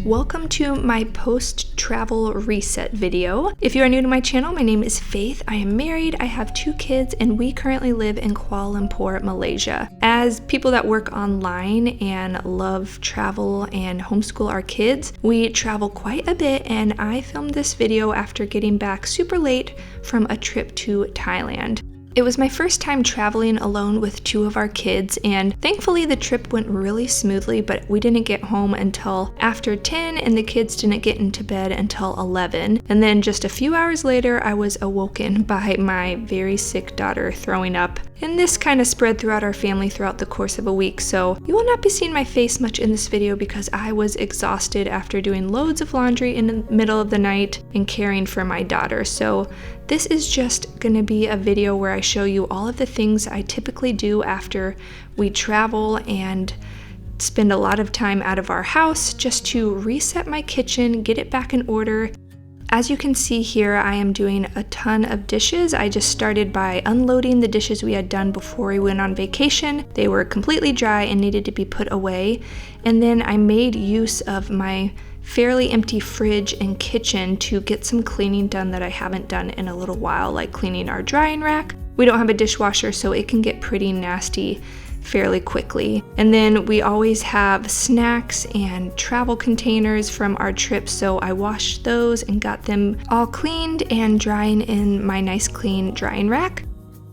Welcome to my post-travel reset video. If you are new to my channel, my name is Faith. I am married, I have 2 kids, and we currently live in Kuala Lumpur, Malaysia. As people that work online and love travel and homeschool our kids, we travel quite a bit, and I filmed this video after getting back super late from a trip to Thailand. It was my first time traveling alone with 2 of our kids, and thankfully the trip went really smoothly, but we didn't get home until after 10 and the kids didn't get into bed until 11. And then just a few hours later, I was awoken by my very sick daughter throwing up. And this kind of spread throughout our family throughout the course of a week, so you will not be seeing my face much in this video because I was exhausted after doing loads of laundry in the middle of the night and caring for my daughter. So this is just going to be a video where I show you all of the things I typically do after we travel and spend a lot of time out of our house just to reset my kitchen, get it back in order. As you can see here, I am doing a ton of dishes. I just started by unloading the dishes we had done before we went on vacation. They were completely dry and needed to be put away. And then I made use of my fairly empty fridge and kitchen to get some cleaning done that I haven't done in a little while, like cleaning our drying rack. We don't have a dishwasher, so it can get pretty nasty fairly quickly. And then we always have snacks and travel containers from our trip, so I washed those and got them all cleaned and drying in my nice clean drying rack.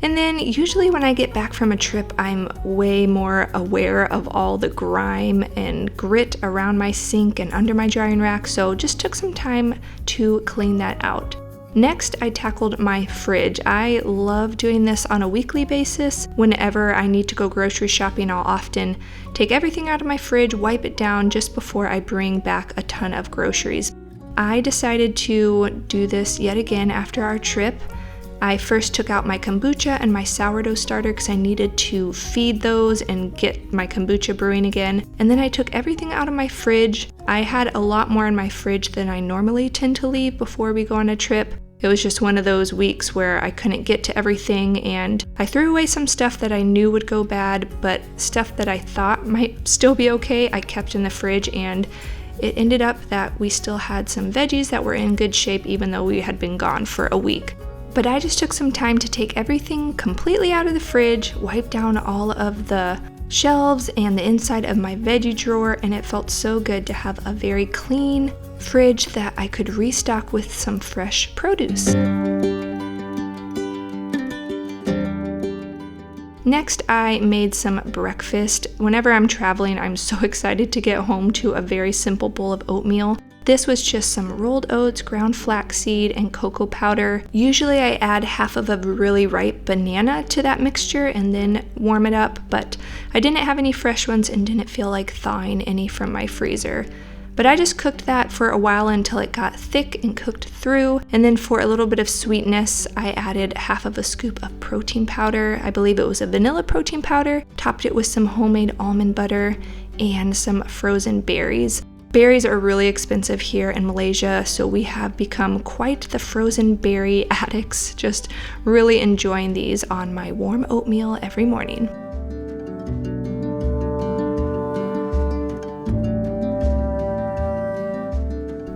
And then usually when I get back from a trip, I'm way more aware of all the grime and grit around my sink and under my drying rack, so just took some time to clean that out. Next, I tackled my fridge. I love doing this on a weekly basis. Whenever I need to go grocery shopping, I'll often take everything out of my fridge, wipe it down just before I bring back a ton of groceries. I decided to do this yet again after our trip. I first took out my kombucha and my sourdough starter because I needed to feed those and get my kombucha brewing again. And then I took everything out of my fridge. I had a lot more in my fridge than I normally tend to leave before we go on a trip. It was just one of those weeks where I couldn't get to everything, and I threw away some stuff that I knew would go bad, but stuff that I thought might still be okay, I kept in the fridge, and it ended up that we still had some veggies that were in good shape even though we had been gone for a week. But I just took some time to take everything completely out of the fridge, wipe down all of the shelves and the inside of my veggie drawer, and it felt so good to have a very clean fridge that I could restock with some fresh produce. Next, I made some breakfast. Whenever I'm traveling, I'm so excited to get home to a very simple bowl of oatmeal. This was just some rolled oats, ground flaxseed, and cocoa powder. Usually I add half of a really ripe banana to that mixture and then warm it up, but I didn't have any fresh ones and didn't feel like thawing any from my freezer. But I just cooked that for a while until it got thick and cooked through, and then for a little bit of sweetness, I added half of a scoop of protein powder. I believe it was a vanilla protein powder, topped it with some homemade almond butter and some frozen berries. Berries are really expensive here in Malaysia, so we have become quite the frozen berry addicts, just really enjoying these on my warm oatmeal every morning.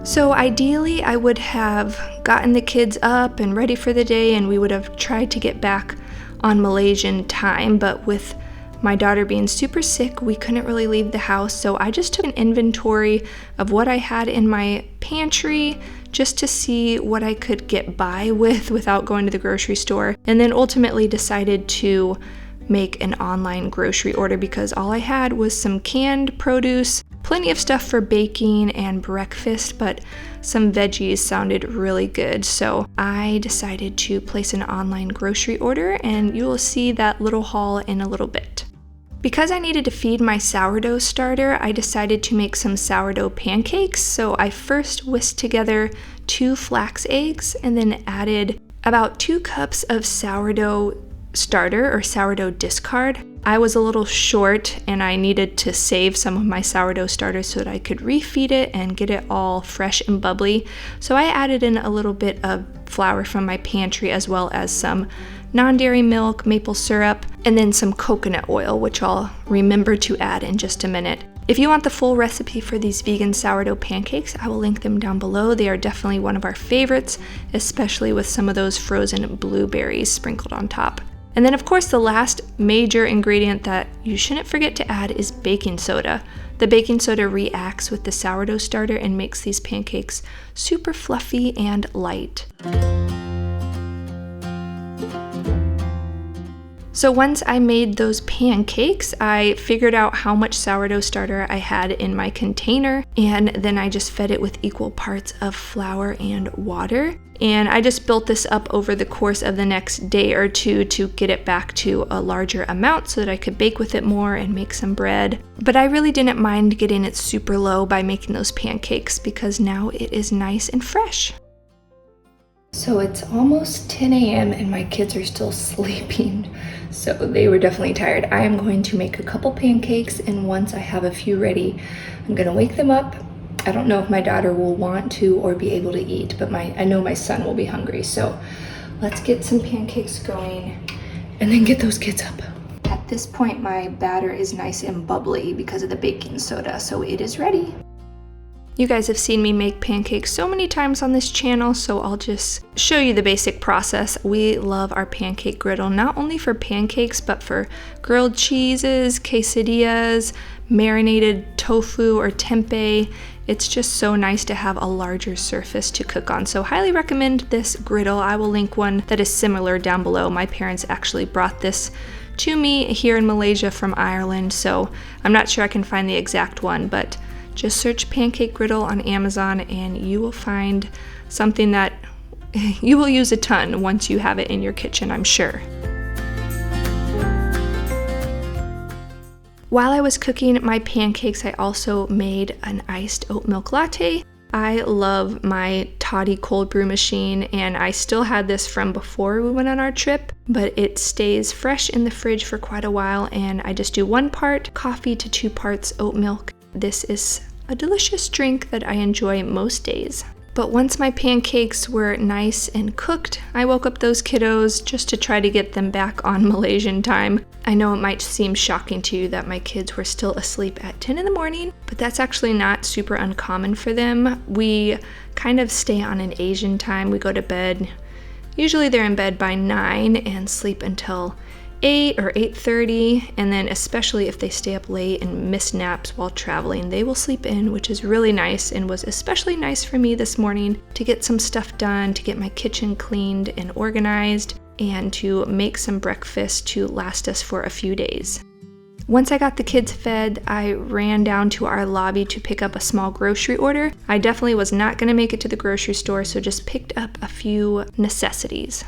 So ideally, I would have gotten the kids up and ready for the day, and we would have tried to get back on Malaysian time, but with my daughter being super sick, we couldn't really leave the house, so I just took an inventory of what I had in my pantry just to see what I could get by with without going to the grocery store, and then ultimately decided to make an online grocery order because all I had was some canned produce, plenty of stuff for baking and breakfast, but some veggies sounded really good, so I decided to place an online grocery order, and you will see that little haul in a little bit. Because I needed to feed my sourdough starter, I decided to make some sourdough pancakes, so I first whisked together 2 flax eggs and then added about 2 cups of sourdough starter or sourdough discard. I was a little short and I needed to save some of my sourdough starter so that I could refeed it and get it all fresh and bubbly. So I added in a little bit of flour from my pantry as well as some non-dairy milk, maple syrup, and then some coconut oil, which I'll remember to add in just a minute. If you want the full recipe for these vegan sourdough pancakes, I will link them down below. They are definitely one of our favorites, especially with some of those frozen blueberries sprinkled on top. And then of course the last major ingredient that you shouldn't forget to add is baking soda. The baking soda reacts with the sourdough starter and makes these pancakes super fluffy and light. So once I made those pancakes, I figured out how much sourdough starter I had in my container, and then I just fed it with equal parts of flour and water. And I just built this up over the course of the next day or two to get it back to a larger amount so that I could bake with it more and make some bread. But I really didn't mind getting it super low by making those pancakes because now it is nice and fresh. So it's almost 10 a.m. and my kids are still sleeping, so they were definitely tired. I am going to make a couple pancakes, and once I have a few ready, I'm gonna wake them up. I don't know if my daughter will want to or be able to eat, but I know my son will be hungry, so let's get some pancakes going and then get those kids up. At this point, my batter is nice and bubbly because of the baking soda, so it is ready. You guys have seen me make pancakes so many times on this channel, so I'll just show you the basic process. We love our pancake griddle, not only for pancakes, but for grilled cheeses, quesadillas, marinated tofu or tempeh. It's just so nice to have a larger surface to cook on. So highly recommend this griddle. I will link one that is similar down below. My parents actually brought this to me here in Malaysia from Ireland, so I'm not sure I can find the exact one, but just search pancake griddle on Amazon and you will find something that you will use a ton once you have it in your kitchen, I'm sure. While I was cooking my pancakes, I also made an iced oat milk latte. I love my Toddy cold brew machine, and I still had this from before we went on our trip, but it stays fresh in the fridge for quite a while, and I just do 1 part coffee to 2 parts oat milk. This is a delicious drink that I enjoy most days. But once my pancakes were nice and cooked, I woke up those kiddos just to try to get them back on Malaysian time. I know it might seem shocking to you that my kids were still asleep at 10 in the morning, but that's actually not super uncommon for them. We kind of stay on an Asian time. We go to bed, usually they're in bed by 9 and sleep until 8 or 8:30, and then especially if they stay up late and miss naps while traveling, they will sleep in, which is really nice and was especially nice for me this morning to get some stuff done, to get my kitchen cleaned and organized, and to make some breakfast to last us for a few days. Once I got the kids fed, I ran down to our lobby to pick up a small grocery order. I definitely was not going to make it to the grocery store, so just picked up a few necessities.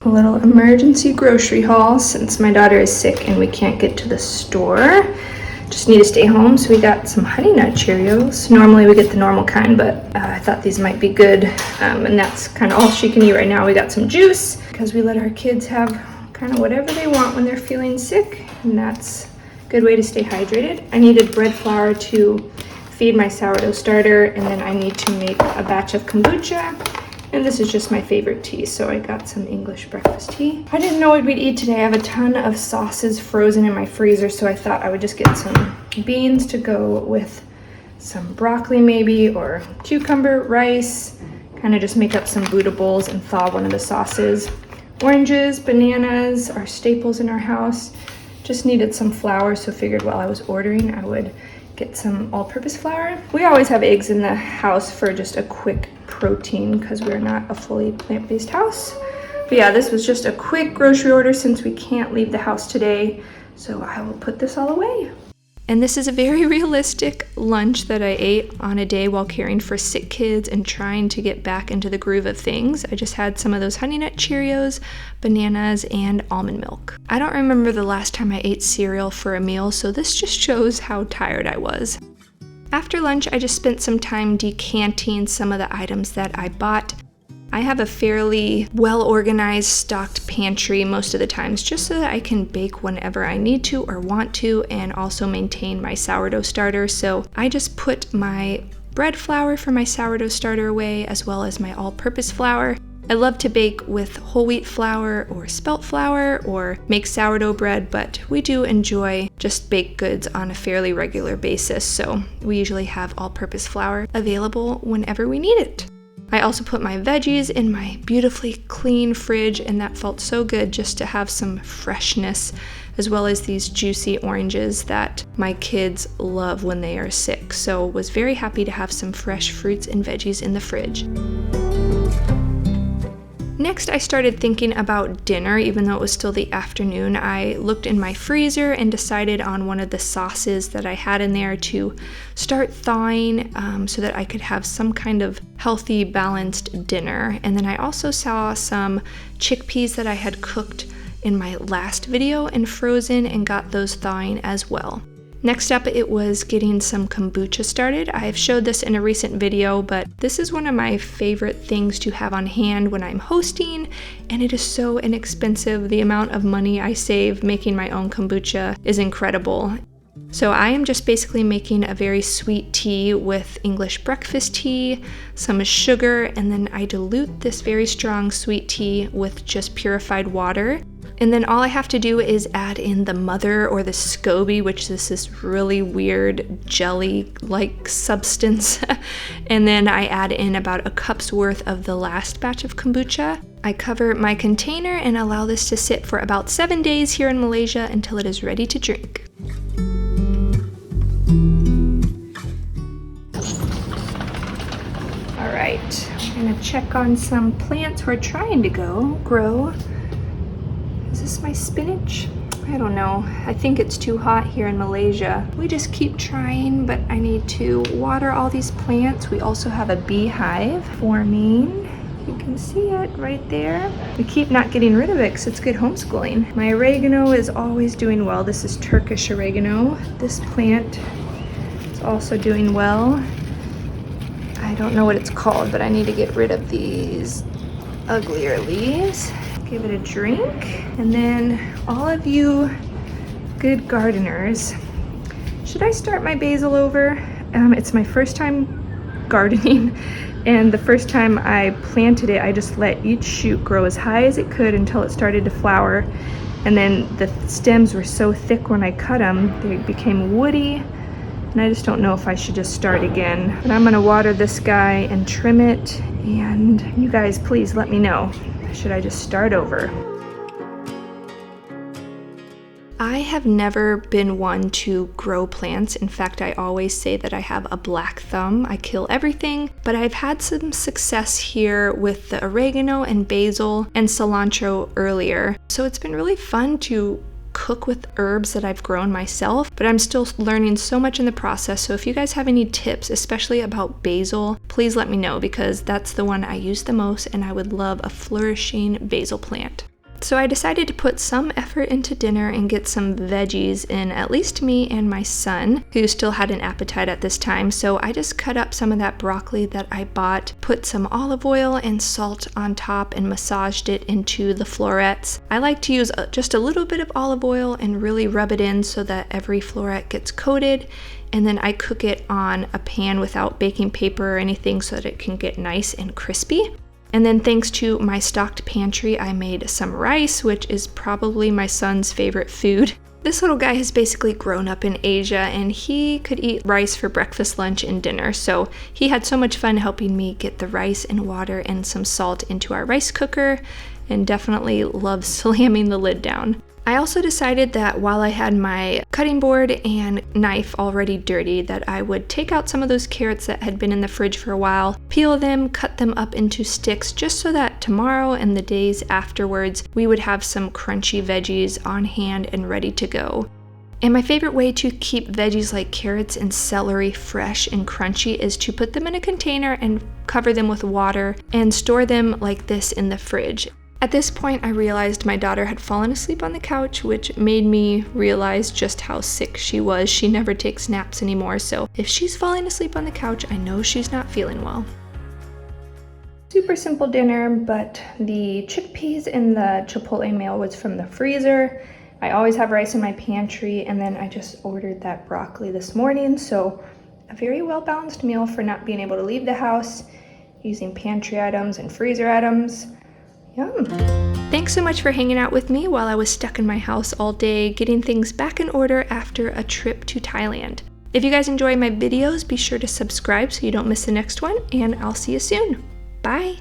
A little emergency grocery haul since my daughter is sick and we can't get to the store. Just need to stay home, so we got some Honey Nut Cheerios. Normally we get the normal kind, but I thought these might be good, and that's kind of all she can eat right now. We got some juice because we let our kids have kind of whatever they want when they're feeling sick, and that's a good way to stay hydrated. I needed bread flour to feed my sourdough starter, and then I need to make a batch of kombucha. And this is just my favorite tea, so I got some English breakfast tea. I didn't know what we'd eat today. I have a ton of sauces frozen in my freezer, so I thought I would just get some beans to go with some broccoli maybe, or cucumber, rice, kind of just make up some Buddha bowls and thaw one of the sauces. Oranges, bananas are staples in our house. Just needed some flour, so figured while I was ordering I would get some all-purpose flour. We always have eggs in the house for just a quick protein because we're not a fully plant-based house. But yeah, this was just a quick grocery order since we can't leave the house today, so I will put this all away. And this is a very realistic lunch that I ate on a day while caring for sick kids and trying to get back into the groove of things. I just had some of those Honey Nut Cheerios, bananas, and almond milk. I don't remember the last time I ate cereal for a meal, so this just shows how tired I was. After lunch, I just spent some time decanting some of the items that I bought. I have a fairly well-organized, stocked pantry most of the times, just so that I can bake whenever I need to or want to, and also maintain my sourdough starter. So I just put my bread flour for my sourdough starter away, as well as my all-purpose flour. I love to bake with whole wheat flour or spelt flour or make sourdough bread, but we do enjoy just baked goods on a fairly regular basis, so we usually have all-purpose flour available whenever we need it. I also put my veggies in my beautifully clean fridge, and that felt so good just to have some freshness, as well as these juicy oranges that my kids love when they are sick. So was very happy to have some fresh fruits and veggies in the fridge. Next, I started thinking about dinner, even though it was still the afternoon. I looked in my freezer and decided on one of the sauces that I had in there to start thawing so that I could have some kind of healthy, balanced dinner. And then I also saw some chickpeas that I had cooked in my last video and frozen and got those thawing as well. Next up, it was getting some kombucha started. I've showed this in a recent video, but this is one of my favorite things to have on hand when I'm hosting, and it is so inexpensive. The amount of money I save making my own kombucha is incredible. So I am just basically making a very sweet tea with English breakfast tea, some sugar, and then I dilute this very strong sweet tea with just purified water. And then all I have to do is add in the mother or the SCOBY, which is this really weird jelly-like substance. And then I add in about a cup's worth of the last batch of kombucha. I cover my container and allow this to sit for about 7 days here in Malaysia until it is ready to drink. All right, I'm gonna check on some plants we're trying to grow. Is this my spinach? I don't know. I think it's too hot here in Malaysia. We just keep trying, but I need to water all these plants. We also have a beehive forming. You can see it right there. We keep not getting rid of it because it's good homeschooling. My oregano is always doing well. This is Turkish oregano. This plant is also doing well. I don't know what it's called, but I need to get rid of these uglier leaves. Give it a drink. And then all of you good gardeners, should I start my basil over? It's my first time gardening, and the first time I planted it, I just let each shoot grow as high as it could until it started to flower. And then the stems were so thick when I cut them, they became woody. And I just don't know if I should just start again. But I'm gonna water this guy and trim it. And you guys, please let me know. Should I just start over? I have never been one to grow plants. In fact, I always say that I have a black thumb. I kill everything, but I've had some success here with the oregano and basil and cilantro earlier. So it's been really fun to cook with herbs that I've grown myself, but I'm still learning so much in the process. So if you guys have any tips, especially about basil, please let me know, because that's the one I use the most and I would love a flourishing basil plant. So I decided to put some effort into dinner and get some veggies in, at least me and my son, who still had an appetite at this time. So I just cut up some of that broccoli that I bought, put some olive oil and salt on top and massaged it into the florets. I like to use just a little bit of olive oil and really rub it in so that every floret gets coated. And then I cook it on a pan without baking paper or anything so that it can get nice and crispy. And then thanks to my stocked pantry, I made some rice, which is probably my son's favorite food. This little guy has basically grown up in Asia and he could eat rice for breakfast, lunch, and dinner. So he had so much fun helping me get the rice and water and some salt into our rice cooker, and definitely loves slamming the lid down. I also decided that while I had my cutting board and knife already dirty, that I would take out some of those carrots that had been in the fridge for a while, peel them, cut them up into sticks, just so that tomorrow and the days afterwards, we would have some crunchy veggies on hand and ready to go. And my favorite way to keep veggies like carrots and celery fresh and crunchy is to put them in a container and cover them with water and store them like this in the fridge. At this point, I realized my daughter had fallen asleep on the couch, which made me realize just how sick she was. She never takes naps anymore, so if she's falling asleep on the couch, I know she's not feeling well. Super simple dinner, but the chickpeas in the chipotle meal was from the freezer. I always have rice in my pantry, and then I just ordered that broccoli this morning, so a very well-balanced meal for not being able to leave the house. using pantry items and freezer items. Yum. Thanks so much for hanging out with me while I was stuck in my house all day, getting things back in order after a trip to Thailand. If you guys enjoy my videos, be sure to subscribe so you don't miss the next one, and I'll see you soon. Bye!